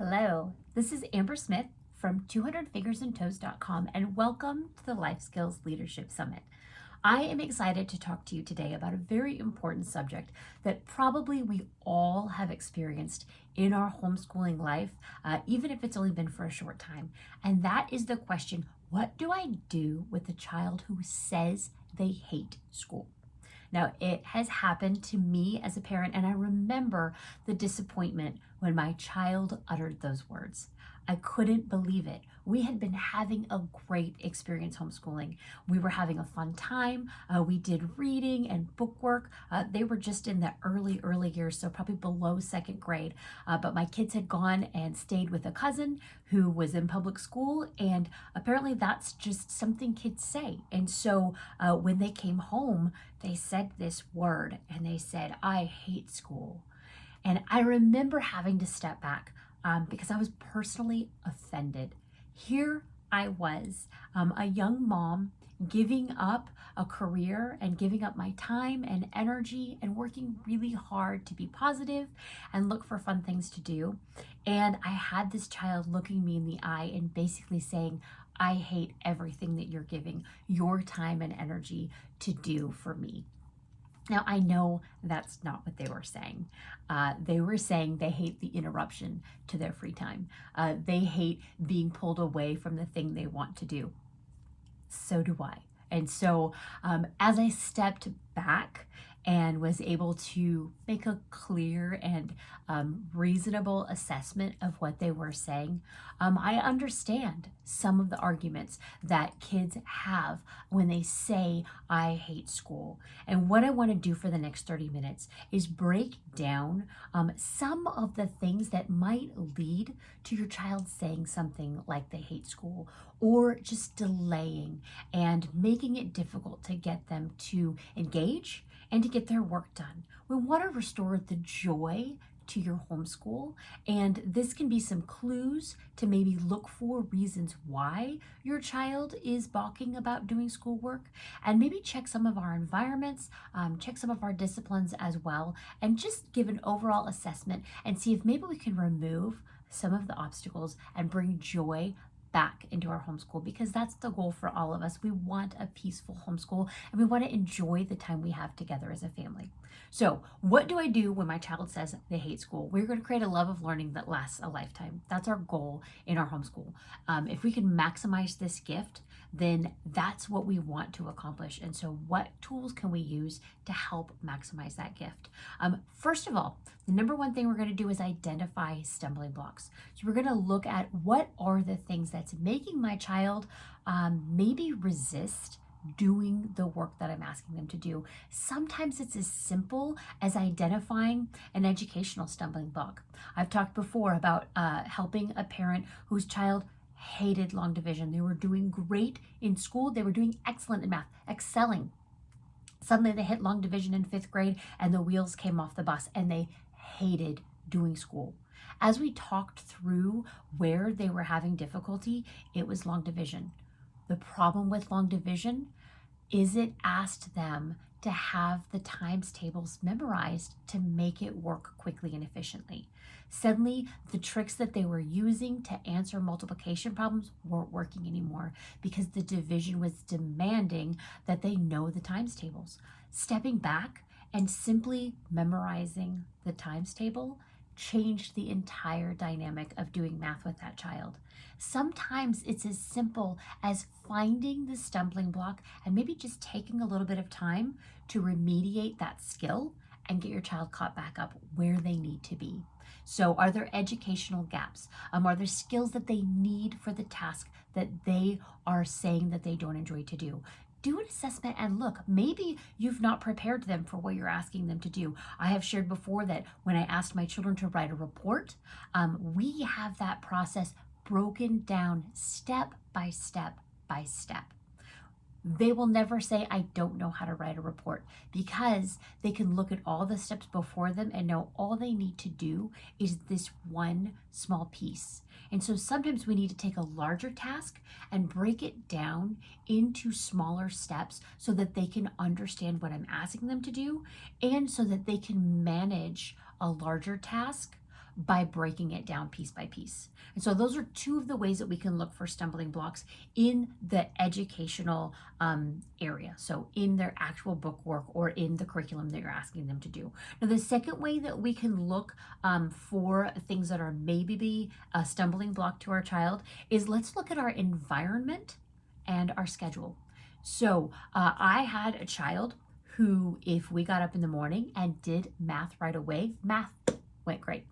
Hello, this is Amber Smith from 200fingersandtoes.com and welcome to the Life Skills Leadership Summit. I am excited to talk to you today about a very important subject that probably we all have experienced in our homeschooling life, even if it's only been for a short time. And that is the question, what do I do with a child who says they hate school? Now, it has happened to me as a parent, and I remember the disappointment when my child uttered those words. I couldn't believe it. We had been having a great experience homeschooling. We were having a fun time. We did reading and book work. They were just in the early years, so probably below second grade. But my kids had gone and stayed with a cousin who was in public school, and apparently that's just something kids say. And so when they came home, they said this word, and they said, "I hate school." And I remember having to step back because I was personally offended. Here I was, a young mom giving up a career and giving up my time and energy and working really hard to be positive and look for fun things to do. And I had this child looking me in the eye and basically saying, "I hate everything that you're giving your time and energy to do for me." Now, I know that's not what they were saying. They were saying they hate the interruption to their free time. They hate being pulled away from the thing they want to do. So do I. And so as I stepped back and was able to make a clear and reasonable assessment of what they were saying, I understand some of the arguments that kids have when they say, "I hate school." And what I want to do for the next 30 minutes is break down some of the things that might lead to your child saying something like they hate school, or just delaying and making it difficult to get them to engage and to get their work done. We want to restore the joy to your homeschool, and this can be some clues to maybe look for reasons why your child is balking about doing schoolwork, and maybe check some of our environments, check some of our disciplines as well, and just give an overall assessment and see if maybe we can remove some of the obstacles and bring joy back into our homeschool, because that's the goal for all of us. We want a peaceful homeschool and we want to enjoy the time we have together as a family. So what do I do when my child says they hate school? We're going to create a love of learning that lasts a lifetime. That's our goal in our homeschool. If we can maximize this gift, then that's what we want to accomplish. And so what tools can we use to help maximize that gift? First of all, the number one thing we're going to do is identify stumbling blocks. So we're going to look at what are the things that's making my child maybe resist doing the work that I'm asking them to do. Sometimes it's as simple as identifying an educational stumbling block. I've talked before about helping a parent whose child hated long division. They were doing great in school. They were doing excellent in math, excelling. Suddenly they hit long division in 5th grade and the wheels came off the bus and they hated doing school. As we talked through where they were having difficulty, it was long division. The problem with long division is it asked them to have the times tables memorized to make it work quickly and efficiently. Suddenly, the tricks that they were using to answer multiplication problems weren't working anymore because the division was demanding that they know the times tables. Stepping back and simply memorizing the times table changed the entire dynamic of doing math with that child. Sometimes it's as simple as finding the stumbling block and maybe just taking a little bit of time to remediate that skill and get your child caught back up where they need to be. So are there educational gaps? Are there skills that they need for the task that they are saying that they don't enjoy to do? Do an assessment and look, maybe you've not prepared them for what you're asking them to do. I have shared before that when I asked my children to write a report, we have that process broken down step by step by step. They will never say, "I don't know how to write a report," because they can look at all the steps before them and know all they need to do is this one small piece. And so sometimes we need to take a larger task and break it down into smaller steps so that they can understand what I'm asking them to do and so that they can manage a larger task by breaking it down piece by piece. And so those are two of the ways that we can look for stumbling blocks in the educational area. So in their actual book work or in the curriculum that you're asking them to do. Now, the second way that we can look for things that are maybe a stumbling block to our child is let's look at our environment and our schedule. So I had a child who, if we got up in the morning and did math right away, math went great.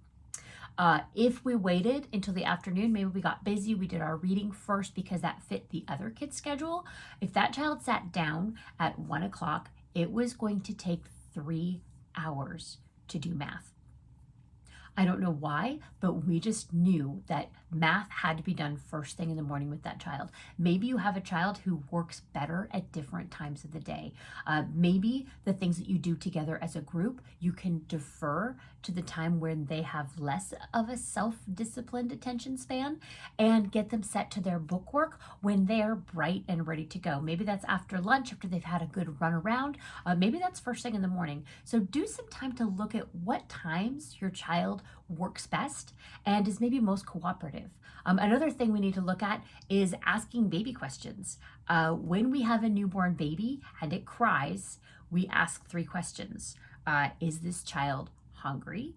If we waited until the afternoon, maybe we got busy, we did our reading first because that fit the other kid's schedule. If that child sat down at 1 o'clock, it was going to take 3 hours to do math. I don't know why, but we just knew that math had to be done first thing in the morning with that child. Maybe you have a child who works better at different times of the day. Maybe the things that you do together as a group, you can defer to the time when they have less of a self-disciplined attention span and get them set to their book work when they're bright and ready to go. Maybe that's after lunch, after they've had a good run around. Maybe that's first thing in the morning. So do some time to look at what times your child works best and is maybe most cooperative. Another thing we need to look at is asking baby questions. When we have a newborn baby and it cries, we ask 3 questions. Is this child hungry?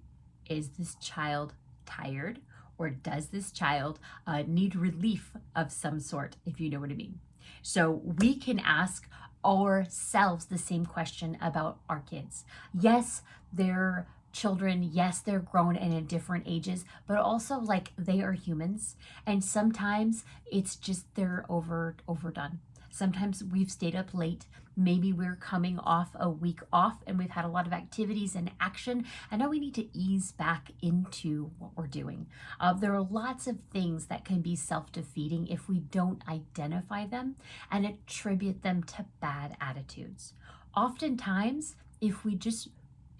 Is this child tired? Or does this child need relief of some sort, if you know what I mean? So we can ask ourselves the same question about our kids. Yes, they're children, yes, they're grown and in different ages, but also like they are humans. And sometimes it's just they're overdone. Sometimes we've stayed up late. Maybe we're coming off a week off and we've had a lot of activities and action, and now we need to ease back into what we're doing. There are lots of things that can be self-defeating if we don't identify them and attribute them to bad attitudes. Oftentimes, if we just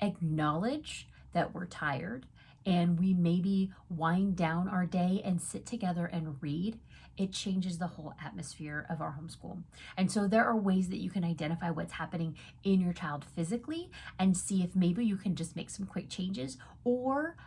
acknowledge that we're tired and we maybe wind down our day and sit together and read, it changes the whole atmosphere of our homeschool. And so there are ways that you can identify what's happening in your child physically and see if maybe you can just make some quick changes or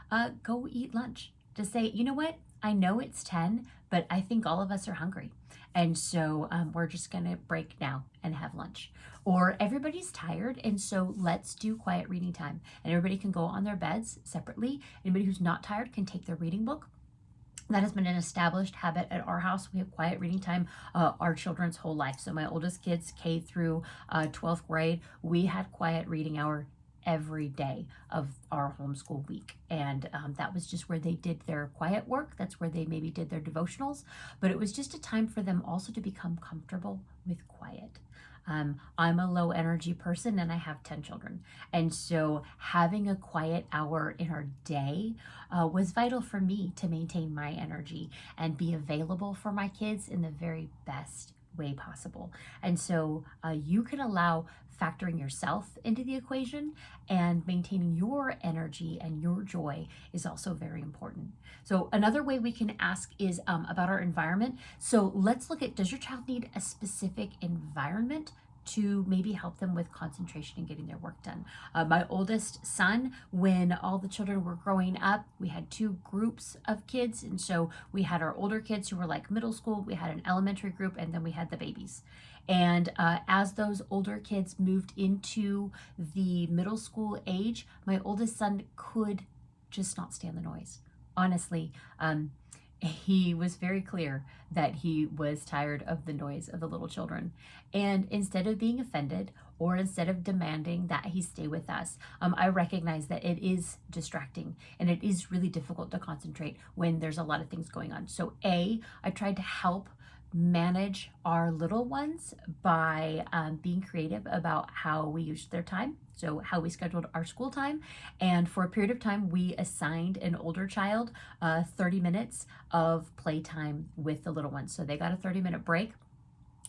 go eat lunch. Just say, you know what? I know it's 10, but I think all of us are hungry. And so we're just gonna break now and have lunch. Or everybody's tired, and so let's do quiet reading time. And everybody can go on their beds separately. Anybody who's not tired can take their reading book. That has been an established habit at our house. We have quiet reading time our children's whole life. So my oldest kids, K through 12th grade, we had quiet reading hour every day of our homeschool week. And that was just where they did their quiet work. That's where they maybe did their devotionals. But it was just a time for them also to become comfortable with quiet. I'm a low energy person and I have 10 children. And so having a quiet hour in our day was vital for me to maintain my energy and be available for my kids in the very best way possible. And so you can allow factoring yourself into the equation, and maintaining your energy and your joy is also very important. So another way we can ask is about our environment. So let's look at, does your child need a specific environment to maybe help them with concentration and getting their work done? My oldest son, when all the children were growing up, we had 2 groups of kids. And so we had our older kids who were like middle school, we had an elementary group, and then we had the babies. And as those older kids moved into the middle school age, my oldest son could just not stand the noise. Honestly, he was very clear that he was tired of the noise of the little children. And instead of being offended or instead of demanding that he stay with us, I recognize that it is distracting and it is really difficult to concentrate when there's a lot of things going on. So I tried to help manage our little ones by being creative about how we used their time. So how we scheduled our school time. And for a period of time, we assigned an older child 30 minutes of playtime with the little ones. So they got a 30-minute break.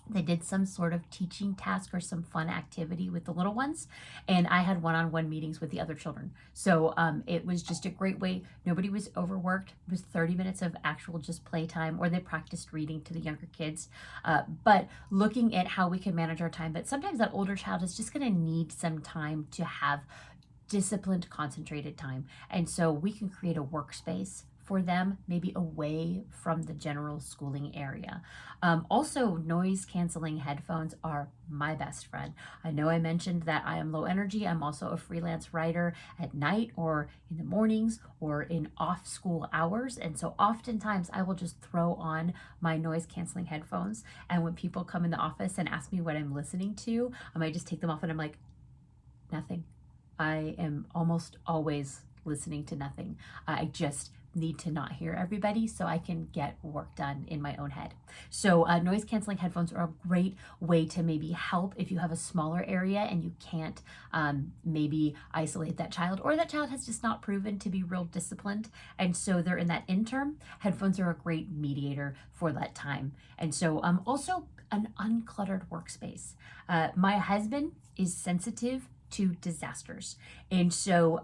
They did some sort of teaching task or some fun activity with the little ones. And I had one-on-one meetings with the other children. So it was just a great way. Nobody was overworked. It was 30 minutes of actual just playtime, or they practiced reading to the younger kids. But looking at how we can manage our time. But sometimes that older child is just going to need some time to have disciplined, concentrated time. And so we can create a workspace for them, maybe away from the general schooling area. Also, noise canceling headphones are my best friend. I know I mentioned that I am low energy. I'm also a freelance writer at night or in the mornings or in off school hours. And so oftentimes I will just throw on my noise canceling headphones. And when people come in the office and ask me what I'm listening to, I might just take them off and I'm like, nothing. I am almost always listening to nothing. I just need to not hear everybody so I can get work done in my own head. So noise canceling headphones are a great way to maybe help if you have a smaller area and you can't maybe isolate that child, or that child has just not proven to be real disciplined. And so they're in that interim. Headphones are a great mediator for that time. And so also an uncluttered workspace. My husband is sensitive to disasters. And so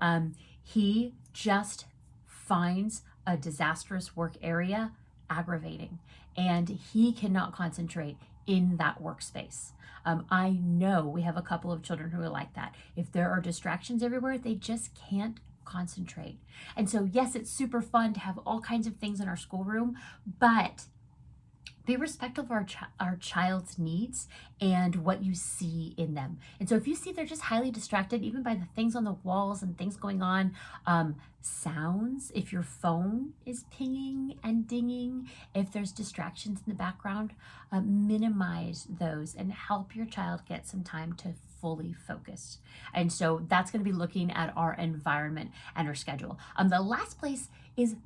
he just finds a disastrous work area aggravating, and he cannot concentrate in that workspace. I know we have a couple of children who are like that. If there are distractions everywhere, they just can't concentrate. And so, yes, it's super fun to have all kinds of things in our schoolroom, but be respectful of our child's needs and what you see in them. And so if you see they're just highly distracted, even by the things on the walls and things going on, sounds, if your phone is pinging and dinging, if there's distractions in the background, minimize those and help your child get some time to fully focus. And so that's going to be looking at our environment and our schedule. The last place is,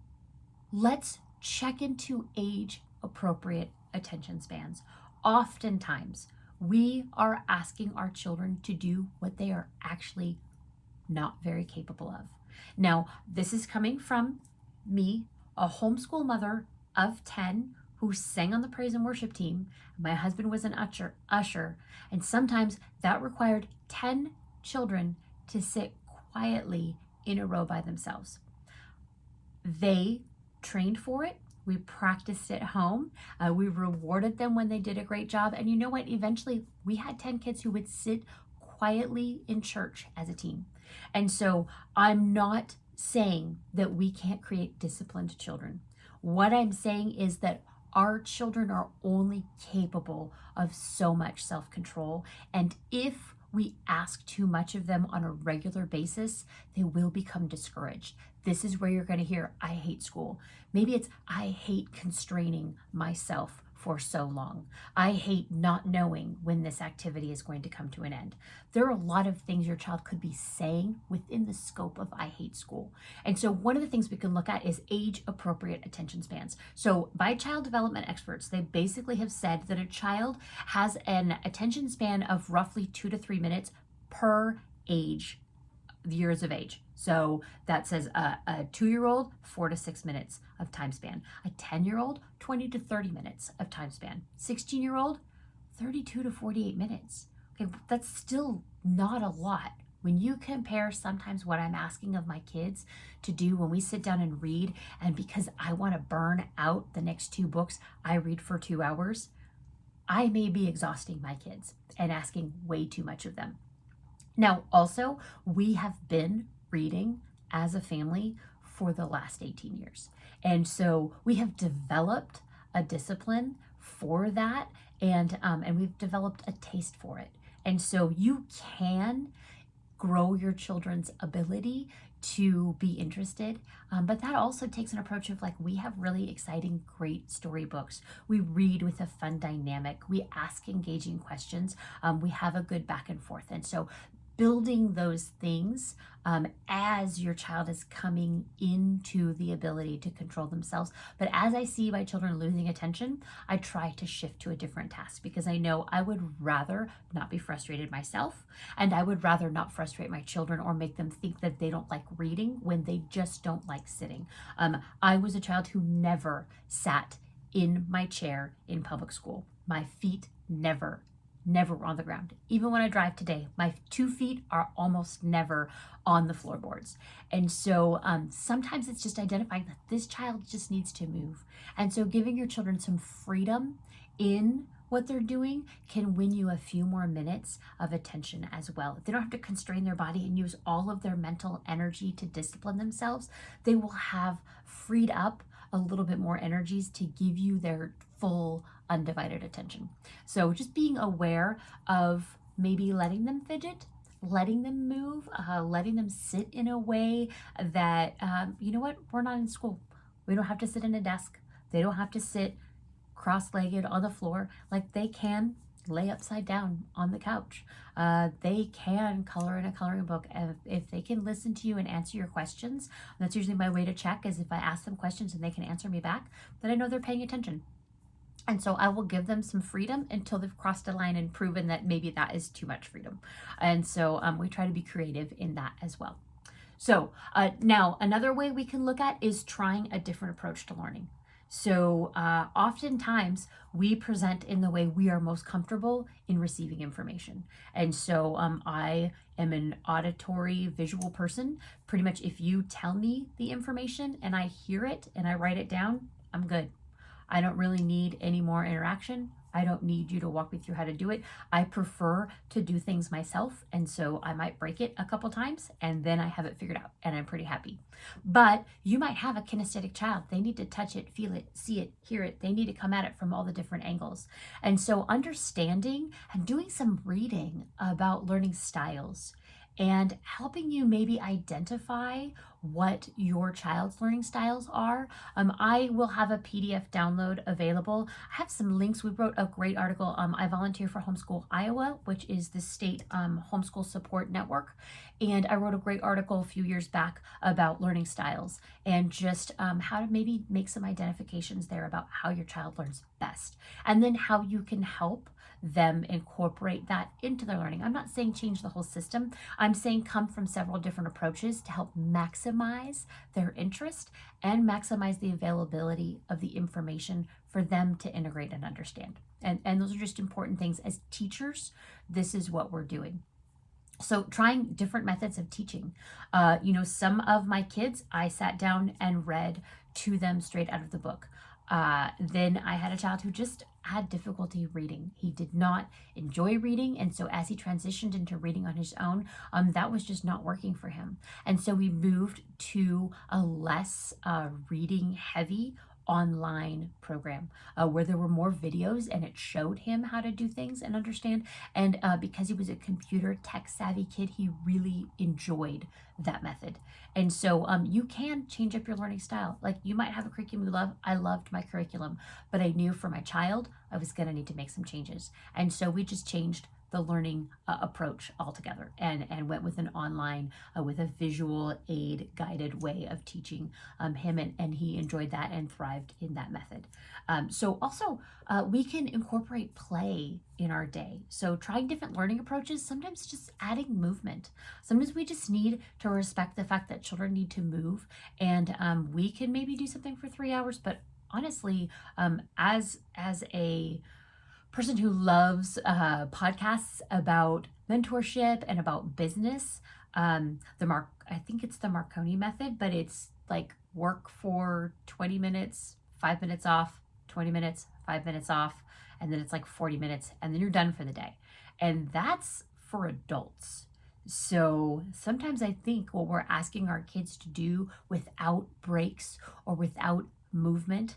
let's check into age appropriate attention spans. Oftentimes, we are asking our children to do what they are actually not very capable of. Now, this is coming from me, a homeschool mother of 10 who sang on the praise and worship team. My husband was an usher, and sometimes that required 10 children to sit quietly in a row by themselves. They trained for it. We practiced at home. We rewarded them when they did a great job. And you know what? Eventually, we had 10 kids who would sit quietly in church as a team. And so I'm not saying that we can't create disciplined children. What I'm saying is that our children are only capable of so much self-control. And if we ask too much of them on a regular basis, they will become discouraged. This is where you're going to hear, I hate school. Maybe it's, I hate constraining myself for so long. I hate not knowing when this activity is going to come to an end. There are a lot of things your child could be saying within the scope of I hate school. And so one of the things we can look at is age appropriate attention spans. So by child development experts, they basically have said that a child has an attention span of roughly 2 to 3 minutes per years of age. So that says a 2-year-old, 4 to 6 minutes of time span. A 10-year-old, 20 to 30 minutes of time span. 16-year-old, 32 to 48 minutes. Okay, that's still not a lot. When you compare sometimes what I'm asking of my kids to do when we sit down and read, and because I want to burn out the next 2 books I read for 2 hours, I may be exhausting my kids and asking way too much of them. Now, also, we have been reading as a family for the last 18 years. And so we have developed a discipline for that, and we've developed a taste for it. And so you can grow your children's ability to be interested. But that also takes an approach of like, we have really exciting, great storybooks. We read with a fun dynamic. We ask engaging questions. We have a good back and forth. And so building those things as your child is coming into the ability to control themselves. But as I see my children losing attention, I try to shift to a different task, because I know I would rather not be frustrated myself, and I would rather not frustrate my children or make them think that they don't like reading when they just don't like sitting. I was a child who never sat in my chair in public school. My feet never on the ground. Even when I drive today, my 2 feet are almost never on the floorboards. And so sometimes it's just identifying that this child just needs to move. And so giving your children some freedom in what they're doing can win you a few more minutes of attention as well. If they don't have to constrain their body and use all of their mental energy to discipline themselves, they will have freed up a little bit more energies to give you their full undivided attention. So just being aware of maybe letting them fidget, letting them move, letting them sit in a way that, you know what, we're not in school. We don't have to sit in a desk. They don't have to sit cross-legged on the floor. Like, they can lay upside down on the couch. They can color in a coloring book. If they can listen to you and answer your questions, that's usually my way to check, is if I ask them questions and they can answer me back, then I know they're paying attention. And so I will give them some freedom until they've crossed a line and proven that maybe that is too much freedom. And so we try to be creative in that as well. So now another way we can look at is trying a different approach to learning. So oftentimes we present in the way we are most comfortable in receiving information. And so I am an auditory visual person. Pretty much if you tell me the information and I hear it and I write it down, I'm good. I don't really need any more interaction. I don't need you to walk me through how to do it. I prefer to do things myself. And so I might break it a couple times and then I have it figured out and I'm pretty happy. But you might have a kinesthetic child. They need to touch it, feel it, see it, hear it. They need to come at it from all the different angles. And so understanding and doing some reading about learning styles and helping you maybe identify what your child's learning styles are. I will have a PDF download available. I have some links. We wrote a great article. I volunteer for Homeschool Iowa, which is the state homeschool support network. And I wrote a great article a few years back about learning styles and just how to maybe make some identifications there about how your child learns best. And then how you can help them incorporate that into their learning. I'm not saying change the whole system. I'm saying come from several different approaches to help maximize their interest and maximize the availability of the information for them to integrate and understand. And those are just important things. As teachers, this is what we're doing. So trying different methods of teaching. Some of my kids, I sat down and read to them straight out of the book. Then I had a child who just had difficulty reading. He did not enjoy reading. And so as he transitioned into reading on his own, that was just not working for him. And so we moved to a less reading heavy online program where there were more videos and it showed him how to do things and understand. And because he was a computer tech savvy kid, he really enjoyed that method. And so you can change up your learning style. Like, you might have a curriculum you love. I loved my curriculum, but I knew for my child, I was going to need to make some changes. And so we just changed the learning approach altogether and went with an online, with a visual aid guided way of teaching him. And he enjoyed that and thrived in that method. So also we can incorporate play in our day. So trying different learning approaches, sometimes just adding movement. Sometimes we just need to respect the fact that children need to move, and we can maybe do something for 3 hours, but honestly, as a person who loves podcasts about mentorship and about business, I think it's the Marconi method, but it's like work for 20 minutes, 5 minutes off, 20 minutes, 5 minutes off, and then it's like 40 minutes, and then you're done for the day. And that's for adults. So sometimes I think what we're asking our kids to do without breaks or without movement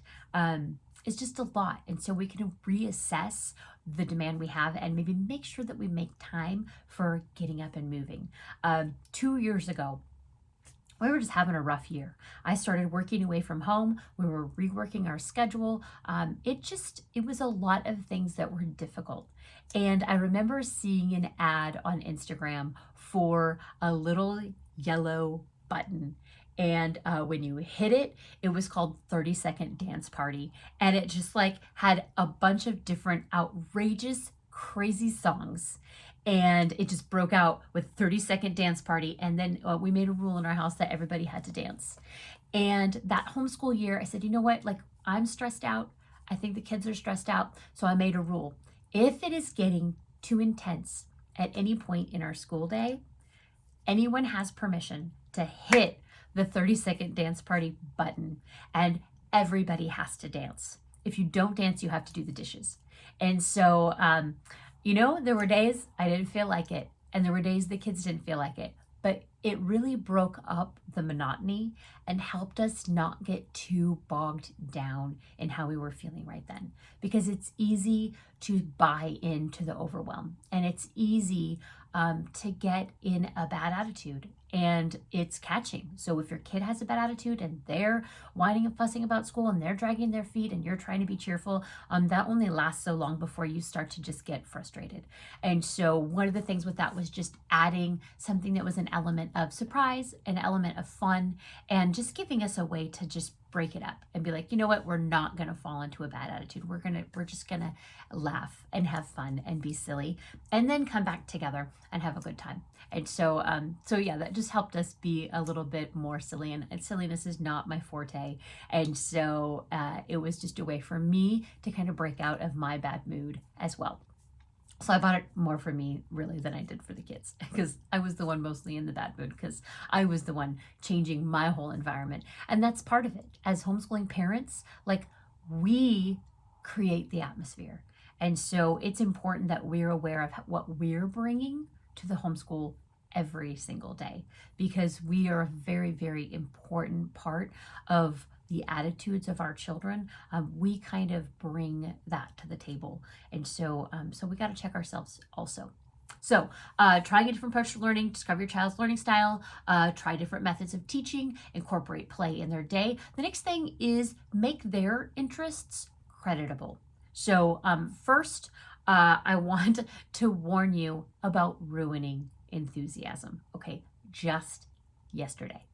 is just a lot. And so we can reassess the demand we have and maybe make sure that we make time for getting up and moving. 2 years ago, we were just having a rough year. I started working away from home. We were reworking our schedule. It was a lot of things that were difficult. And I remember seeing an ad on Instagram for a little yellow button. And when you hit it, it was called 30-Second Dance Party. And it just had a bunch of different outrageous, crazy songs. And it just broke out with 30-Second Dance Party. And then we made a rule in our house that everybody had to dance. And that homeschool year, I said, you know what? I'm stressed out. I think the kids are stressed out. So I made a rule. If it is getting too intense at any point in our school day, anyone has permission to hit the 30-Second Dance Party button, and everybody has to dance. If you don't dance, you have to do the dishes. And so, there were days I didn't feel like it, and there were days the kids didn't feel like it. But it really broke up the monotony and helped us not get too bogged down in how we were feeling right then. Because it's easy to buy into the overwhelm, and it's easy to get in a bad attitude, and it's catching. So if your kid has a bad attitude and they're whining and fussing about school and they're dragging their feet and you're trying to be cheerful, that only lasts so long before you start to just get frustrated. And so one of the things with that was just adding something that was an element of surprise, an element of fun, and just giving us a way to just break it up and be like, you know what, we're not going to fall into a bad attitude. We're just going to laugh and have fun and be silly, and then come back together and have a good time. And so yeah, that just helped us be a little bit more silly, and silliness is not my forte. And so it was just a way for me to kind of break out of my bad mood as well. So I bought it more for me really than I did for the kids, because I was the one mostly in the bad mood, because I was the one changing my whole environment. And that's part of it. As homeschooling parents, like, we create the atmosphere. And so it's important that we're aware of what we're bringing to the homeschool every single day, because we are a very, very important part of the attitudes of our children. We kind of bring that to the table. And so we got to check ourselves also. So trying a different approach to learning, discover your child's learning style, try different methods of teaching, incorporate play in their day. The next thing is make their interests creditable. So first, I want to warn you about ruining enthusiasm. Okay, just yesterday,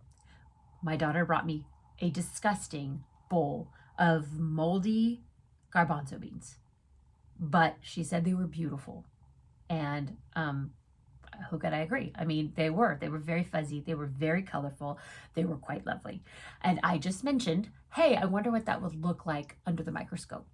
my daughter brought me a disgusting bowl of moldy garbanzo beans, but she said they were beautiful. And who could I agree? I mean, they were very fuzzy, they were very colorful, they were quite lovely. And I just mentioned, hey, I wonder what that would look like under the microscope.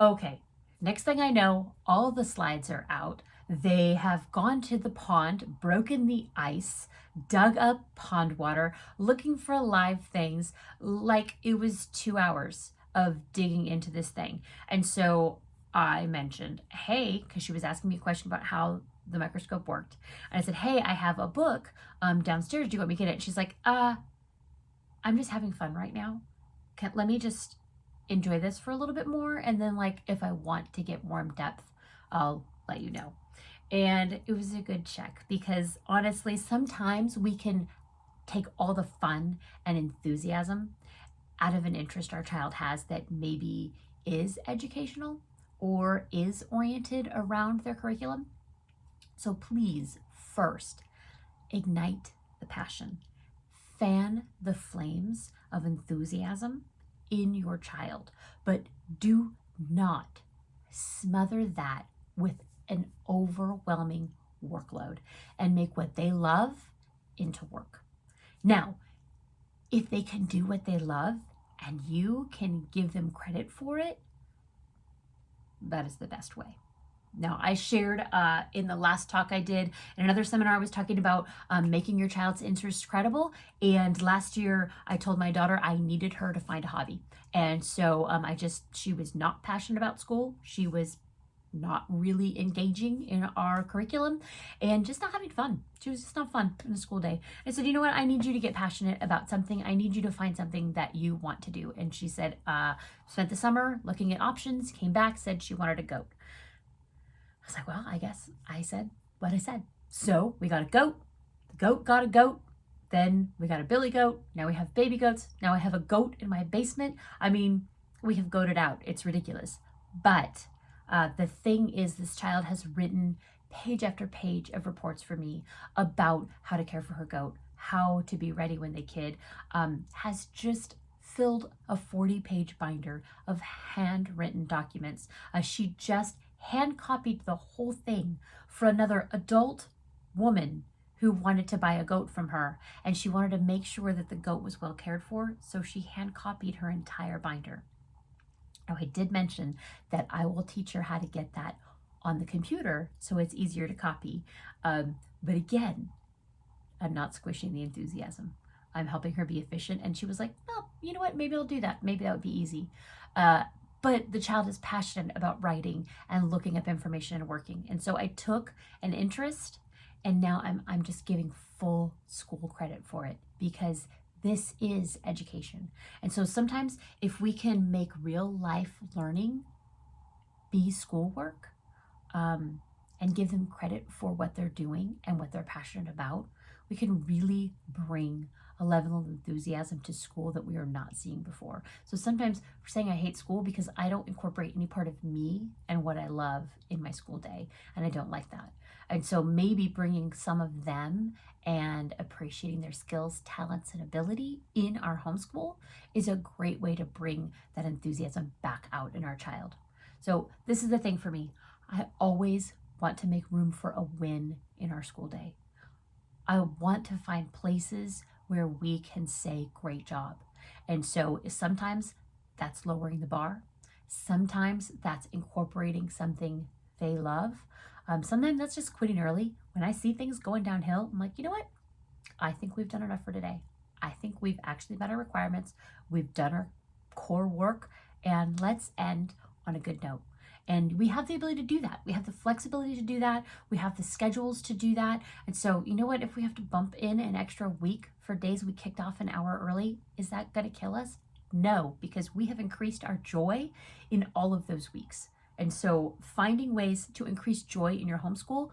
Okay, next thing I know, all the slides are out. They have gone to the pond, broken the ice, dug up pond water, looking for live things, like it was 2 hours of digging into this thing. And so I mentioned, hey, because she was asking me a question about how the microscope worked. And I said, hey, I have a book downstairs. Do you want me to get it? And she's like, I'm just having fun right now. Let me just enjoy this for a little bit more. And then, like, if I want to get more in depth, I'll let you know. And it was a good check, because honestly, sometimes we can take all the fun and enthusiasm out of an interest our child has that maybe is educational or is oriented around their curriculum. So please, first, ignite the passion, fan the flames of enthusiasm in your child, but do not smother that with an overwhelming workload and make what they love into work. Now, if they can do what they love and you can give them credit for it, that is the best way. Now, I shared in the last talk I did in another seminar, I was talking about making your child's interests credible. And last year, I told my daughter I needed her to find a hobby. And so she was not passionate about school. She was not really engaging in our curriculum and just not having fun. She was just not fun in the school day. I said, you know what? I need you to get passionate about something. I need you to find something that you want to do. And she said, spent the summer looking at options, came back, said she wanted a goat. I was like, well, I guess I said what I said. So we got a goat. The goat got a goat. Then we got a billy goat. Now we have baby goats. Now I have a goat in my basement. I mean, we have goated out. It's ridiculous. But the thing is, this child has written page after page of reports for me about how to care for her goat, how to be ready when they kid, has just filled a 40-page binder of handwritten documents. She just hand copied the whole thing for another adult woman who wanted to buy a goat from her, and she wanted to make sure that the goat was well cared for, so she hand copied her entire binder. Now, I did mention that I will teach her how to get that on the computer so it's easier to copy. But again, I'm not squishing the enthusiasm. I'm helping her be efficient. And she was like, oh, you know what? Maybe I'll do that. Maybe that would be easy. but the child is passionate about writing and looking up information and working. And so I took an interest, and now I'm just giving full school credit for it because this is education. And so sometimes if we can make real life learning be schoolwork, and give them credit for what they're doing and what they're passionate about, we can really bring a level of enthusiasm to school that we are not seeing before. So sometimes we're saying I hate school because I don't incorporate any part of me and what I love in my school day, and I don't like that. And so maybe bringing some of them and appreciating their skills, talents, and ability in our homeschool is a great way to bring that enthusiasm back out in our child. So this is the thing for me. I always want to make room for a win in our school day. I want to find places where we can say, great job. And so sometimes that's lowering the bar. Sometimes that's incorporating something they love. Sometimes that's just quitting early. When I see things going downhill, I'm like, you know what? I think we've done enough for today. I think we've actually met our requirements. We've done our core work, and let's end on a good note. And we have the ability to do that. We have the flexibility to do that. We have the schedules to do that. And so, you know what? If we have to bump in an extra week for days we kicked off an hour early, is that going to kill us? No, because we have increased our joy in all of those weeks. And so finding ways to increase joy in your homeschool,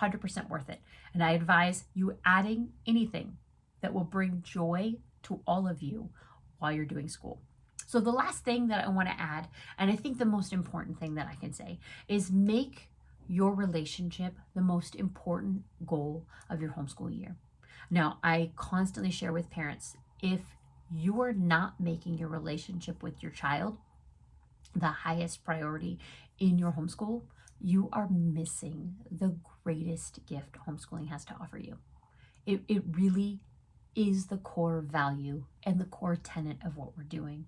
100% worth it. And I advise you adding anything that will bring joy to all of you while you're doing school. So the last thing that I want to add, and I think the most important thing that I can say, is make your relationship the most important goal of your homeschool year. Now, I constantly share with parents, if you're not making your relationship with your child the highest priority in your homeschool, you are missing the greatest gift homeschooling has to offer you. It really is the core value and the core tenet of what we're doing.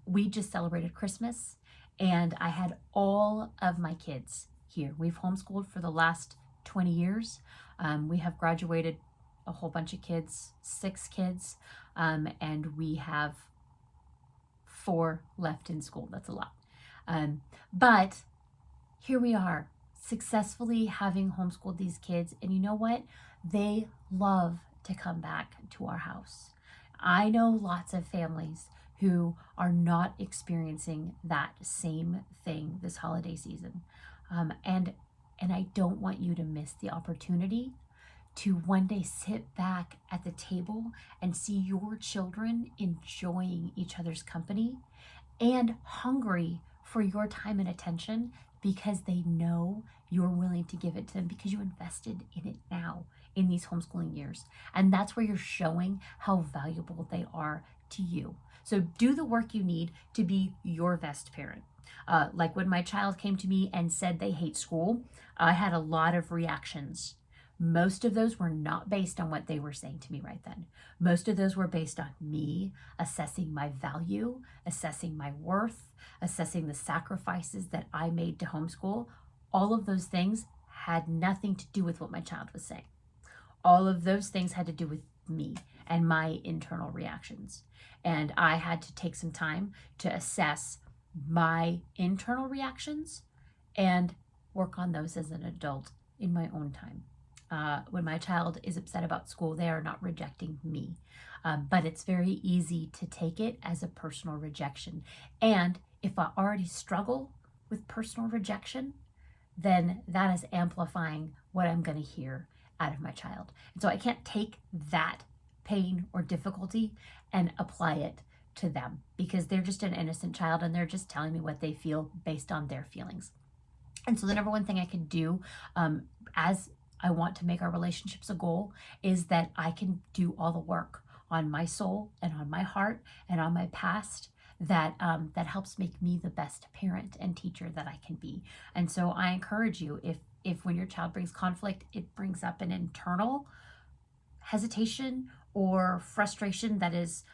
We just celebrated Christmas, and I had all of my kids here. We've homeschooled for the last 20 years. We have graduated a whole bunch of kids, 6 kids, and we have 4 left in school. That's a lot. But here we are, successfully having homeschooled these kids, and you know what? They love to come back to our house. I know lots of families who are not experiencing that same thing this holiday season. And I don't want you to miss the opportunity to one day sit back at the table and see your children enjoying each other's company and hungry for your time and attention because they know you're willing to give it to them because you invested in it now in these homeschooling years. And that's where you're showing how valuable they are to you. So do the work you need to be your best parent. Like when my child came to me and said they hate school, I had a lot of reactions. Most of those were not based on what they were saying to me right then. Most of those were based on me assessing my value, assessing my worth, assessing the sacrifices that I made to homeschool. All of those things had nothing to do with what my child was saying. All of those things had to do with me and my internal reactions. And I had to take some time to assess my internal reactions and work on those as an adult in my own time. When my child is upset about school, they are not rejecting me. But it's very easy to take it as a personal rejection. And if I already struggle with personal rejection, then that is amplifying what I'm going to hear out of my child. And so I can't take that pain or difficulty and apply it to them because they're just an innocent child and they're just telling me what they feel based on their feelings. And so the number one thing I can do as I want to make our relationships a goal is that I can do all the work on my soul and on my heart and on my past that helps make me the best parent and teacher that I can be. And so I encourage you, if when your child brings conflict, it brings up an internal hesitation or frustration that is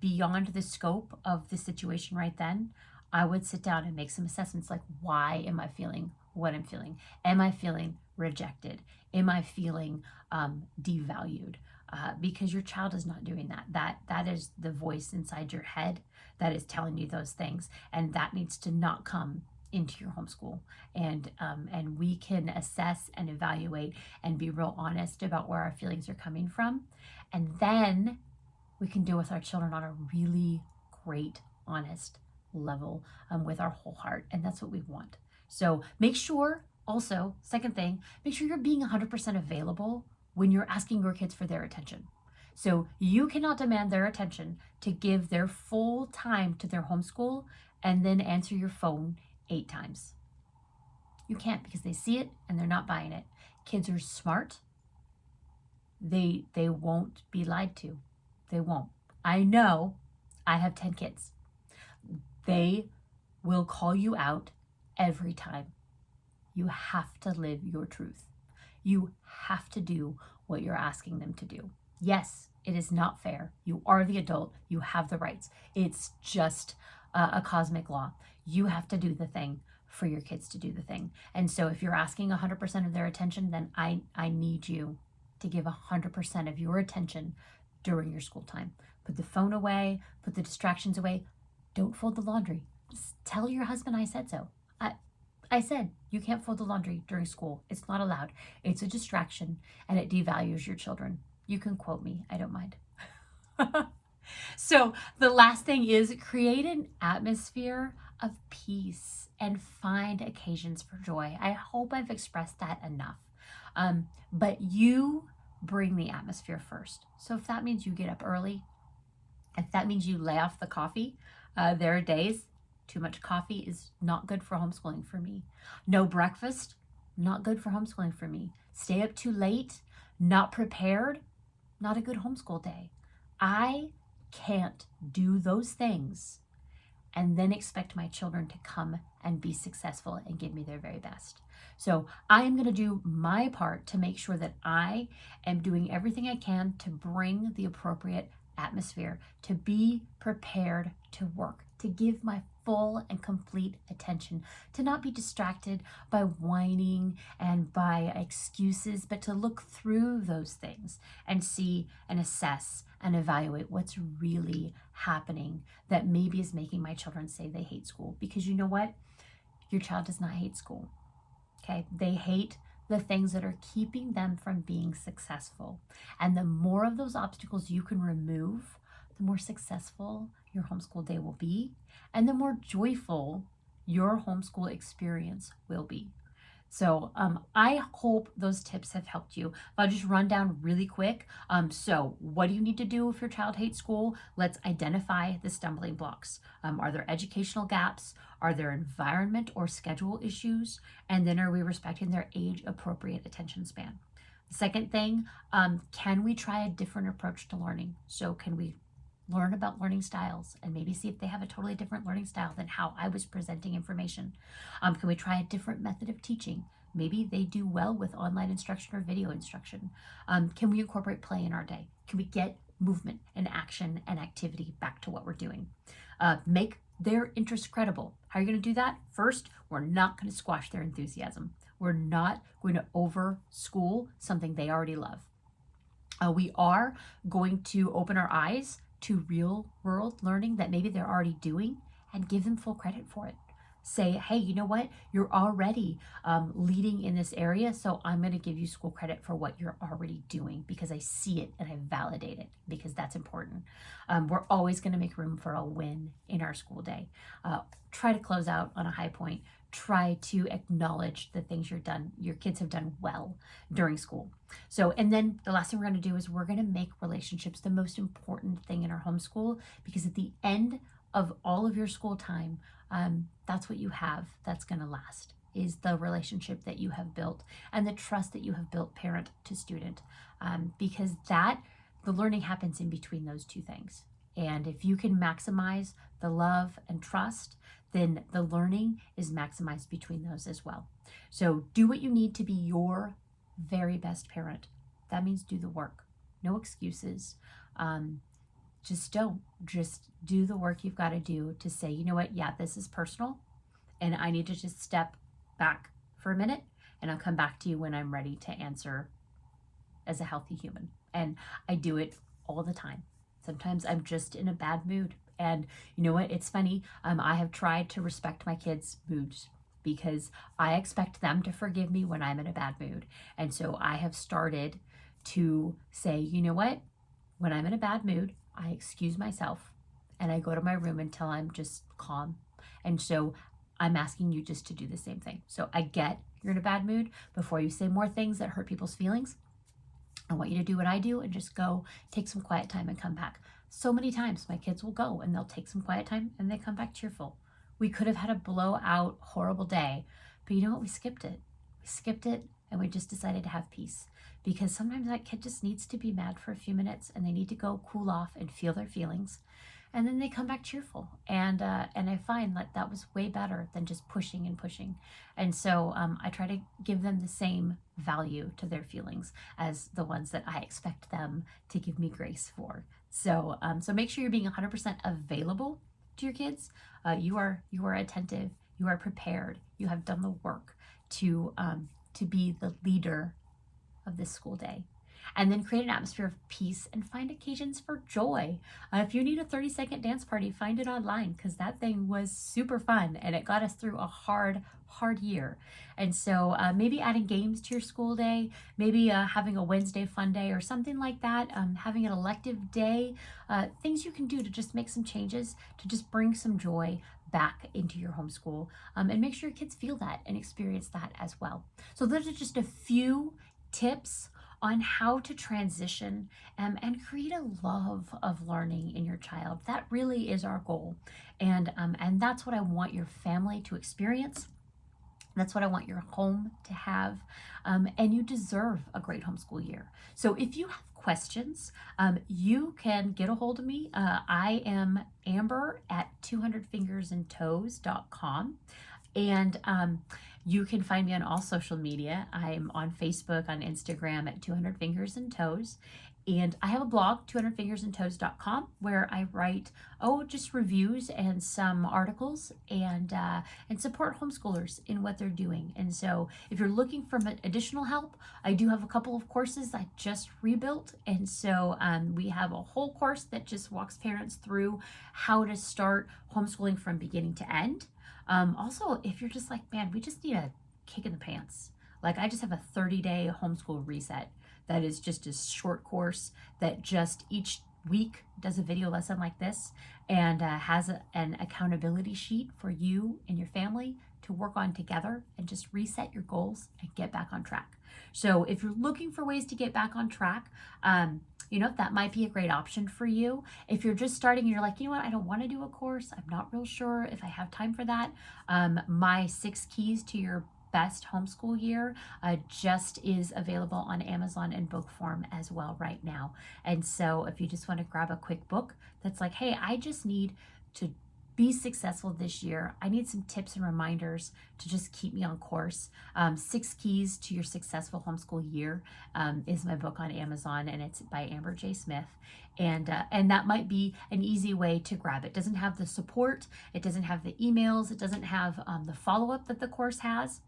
beyond the scope of the situation right then, I would sit down and make some assessments like, why am I feeling what I'm feeling? Am I feeling rejected? Am I feeling devalued? because your child is not doing that. That is the voice inside your head that is telling you those things, and that needs to not come into your homeschool. And we can assess and evaluate and be real honest about where our feelings are coming from, and then we can deal with our children on a really great, honest level, with our whole heart, and that's what we want. So make sure, also, second thing, make sure you're being 100% available when you're asking your kids for their attention. So you cannot demand their attention to give their full time to their homeschool and then answer your phone 8 times. You can't, because they see it and they're not buying it. Kids are smart. They won't be lied to. They won't. I know. I have 10 kids. They will call you out every time. You have to live your truth. You have to do what you're asking them to do. Yes, it is not fair. You are the adult. You have the rights. It's just a cosmic law. You have to do the thing for your kids to do the thing. And so if you're asking 100% of their attention, then I need you to give 100% of your attention during your school time. Put the phone away, put the distractions away. Don't fold the laundry. Just tell your husband I said so. I said you can't fold the laundry during school. It's not allowed. It's a distraction and it devalues your children. You can quote me. I don't mind. So the last thing is create an atmosphere of peace and find occasions for joy. I hope I've expressed that enough. But you bring the atmosphere first. So if that means you get up early, if that means you lay off the coffee, there are days too much coffee is not good for homeschooling for me. No breakfast, not good for homeschooling for me. Stay up too late, not prepared, not a good homeschool day. I can't do those things and then expect my children to come and be successful and give me their very best. So I am going to do my part to make sure that I am doing everything I can to bring the appropriate atmosphere, to be prepared to work, to give my full and complete attention, to not be distracted by whining and by excuses, but to look through those things and see and assess and evaluate what's really happening that maybe is making my children say they hate school. Because you know what? Your child does not hate school. Okay? They hate the things that are keeping them from being successful. And the more of those obstacles you can remove, the more successful your homeschool day will be, and the more joyful your homeschool experience will be. So I hope those tips have helped you. I'll just run down really quick. So what do you need to do if your child hates school? Let's identify the stumbling blocks. Are there educational gaps? Are there environment or schedule issues? And then are we respecting their age-appropriate attention span? The second thing, can we try a different approach to learning? So can we learn about learning styles and maybe see if they have a totally different learning style than how I was presenting information? Can we try a different method of teaching? Maybe they do well with online instruction or video instruction. Can we incorporate play in our day? Can we get movement and action and activity back to what we're doing? Make their interest credible. How are you going to do that? First, we're not going to squash their enthusiasm. We're not going to over school something they already love. We are going to open our eyes to real world learning that maybe they're already doing and give them full credit for it. Say, hey, you know what? You're already leading in this area, so I'm going to give you school credit for what you're already doing because I see it and I validate it because that's important. We're always going to make room for a win in our school day. Try to close out on a high point. Try to acknowledge the things your kids have done well during school. So, and then the last thing we're going to do is we're going to make relationships the most important thing in our homeschool, because at the end of all of your school time, that's what you have that's going to last, is the relationship that you have built and the trust that you have built parent to student, because the learning happens in between those two things. And if you can maximize the love and trust, then the learning is maximized between those as well. So do what you need to be your very best parent. That means do the work. No excuses. Just do the work you've got to do to say, you know what, yeah, this is personal and I need to just step back for a minute and I'll come back to you when I'm ready to answer as a healthy human. And I do it all the time. Sometimes I'm just in a bad mood. And you know what? It's funny. I have tried to respect my kids' moods because I expect them to forgive me when I'm in a bad mood. And so I have started to say, you know what? When I'm in a bad mood, I excuse myself and I go to my room until I'm just calm. And so I'm asking you just to do the same thing. So I get you're in a bad mood. Before you say more things that hurt people's feelings, I want you to do what I do and just go take some quiet time and come back. So many times my kids will go and they'll take some quiet time and they come back cheerful. We could have had a blowout, horrible day, but you know what? We skipped it. We skipped it and we just decided to have peace, because sometimes that kid just needs to be mad for a few minutes and they need to go cool off and feel their feelings. And then they come back cheerful, and I find that was way better than just pushing and pushing. And so I try to give them the same value to their feelings as the ones that I expect them to give me grace for. So make sure you're being 100% available to your kids. You are attentive. You are prepared. You have done the work to be the leader of this school day. And then create an atmosphere of peace and find occasions for joy. If you need a 30-second dance party, find it online, because that thing was super fun and it got us through a hard year. And so maybe adding games to your school day, maybe having a Wednesday fun day or something like that, having an elective day, things you can do to just make some changes to just bring some joy back into your homeschool, and make sure your kids feel that and experience that as well. So those are just a few tips on how to transition and create a love of learning in your child. That really is our goal. And that's what I want your family to experience. That's what I want your home to have. And you deserve a great homeschool year. So if you have questions, you can get a hold of me. I am Amber at 200fingersandtoes.com. And you can find me on all social media. I'm on Facebook, on Instagram at 200 Fingers and Toes. And I have a blog, 200fingersandtoes.com, where I write, just reviews and some articles, and support homeschoolers in what they're doing. And so if you're looking for additional help, I do have a couple of courses I just rebuilt. And so we have a whole course that just walks parents through how to start homeschooling from beginning to end. Also, if you're just like, man, we just need a kick in the pants. Like, I just have a 30-day homeschool reset that is just a short course that just each week does a video lesson like this, and has an accountability sheet for you and your family to work on together and just reset your goals and get back on track. So if you're looking for ways to get back on track, that might be a great option for you. If you're just starting and you're like, you know what, I don't want to do a course, I'm not real sure if I have time for that, my 6 keys to your best homeschool year just is available on Amazon in book form as well right now. And so if you just want to grab a quick book that's like, hey, I just need to be successful this year, I need some tips and reminders to just keep me on course. 6 Keys to Your Successful Homeschool Year is my book on Amazon, and it's by Amber J. Smith. And that might be an easy way to grab it. It doesn't have the support, it doesn't have the emails, it doesn't have the follow-up that the course has.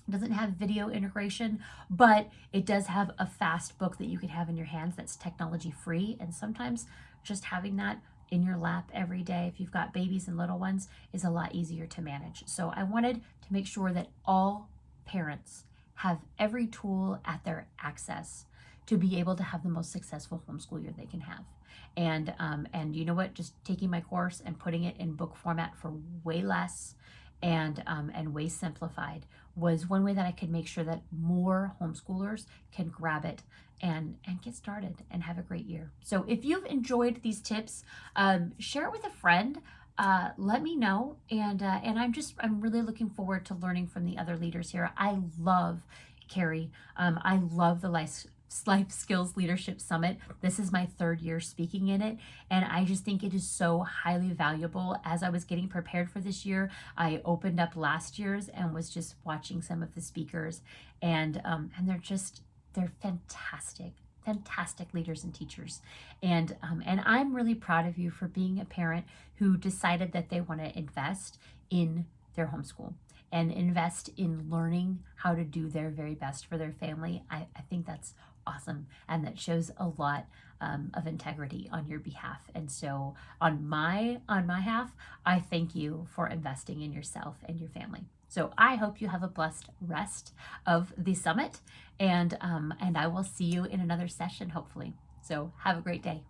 It doesn't have video integration, but it does have a fast book that you can have in your hands that's technology free. And sometimes just having that in your lap every day, if you've got babies and little ones, is a lot easier to manage. So I wanted to make sure that all parents have every tool at their access to be able to have the most successful homeschool year they can have. And you know what? Just taking my course and putting it in book format for way less and way simplified was one way that I could make sure that more homeschoolers can grab it and get started and have a great year. So if you've enjoyed these tips, share it with a friend. Let me know, and I'm really looking forward to learning from the other leaders here. I love Carrie. I love the Life Skills Leadership Summit. This is my 3rd year speaking in it, and I just think it is so highly valuable. As I was getting prepared for this year, I opened up last year's and was just watching some of the speakers, and they're fantastic leaders and teachers. And I'm really proud of you for being a parent who decided that they want to invest in their homeschool and invest in learning how to do their very best for their family. I think that's awesome and that shows a lot of integrity on your behalf. And so on my half, I thank you for investing in yourself and your family. So I hope you have a blessed rest of the summit, and I will see you in another session, hopefully. So have a great day.